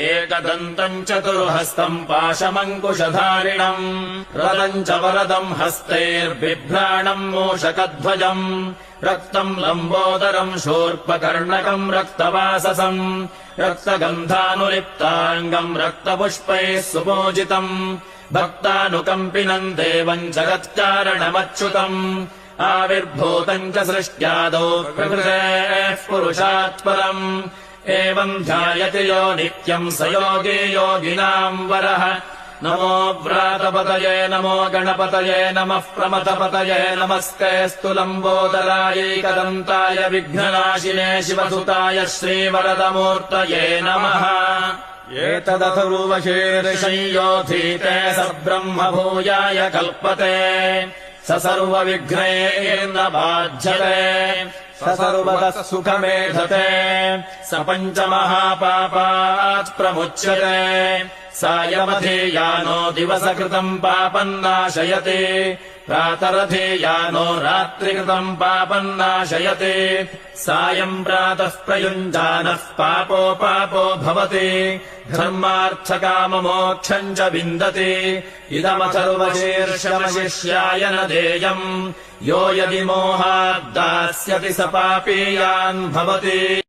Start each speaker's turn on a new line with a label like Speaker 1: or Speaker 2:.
Speaker 1: एकदन्तम् चतुर्हस्तम् पाशमङ्कुशधारिणम् रदम् च वरदम् हस्तैर्बिभ्राणम् मूषकध्वजम् रक्तम् लम्बोदरम् शूर्पकर्णकम् रक्तवाससम् रक्तगन्धानुलिप्ताङ्गम् रक्तपुष्पैः सुपूजितम् भक्तानुकम्पिनम् देवम् जगत्कारणमच्युतम् आविर्भूतम् च सृष्ट्यादौ प्रकृतेः पुरुषात् परम् एवम् ध्यायति यो नित्यम् स योगी योगिनाम् वरः नमो व्रातपतये नमो गणपतये नमः प्रमथपतये नमस्तेऽस्तु लम्बोदरायैकदन्ताय विघ्ननाशिने शिवसुताय श्रीवरदमूर्तये नमः एतदथर्वशीर्षयोऽधीते स ब्रह्म भूयाय कल्पते स सर्वविघ्नैर्न बाध्यते स सर्वतः सुखमेधते स पञ्चमहापापात् प्रमुच्यते सायमधीयानो दिवसकृतम् पापम् नाशयति प्रातरधीयानो रात्रिकृतम् पापम् नाशयति सायम् प्रातः प्रयुञ्जानः पापो भवति धर्मार्थकाममोक्षम् च विन्दति इदमथर्वशीर्षमशिष्याय न देयम् यो यदि मोहाद्दास्यति स पापीयान् भवति।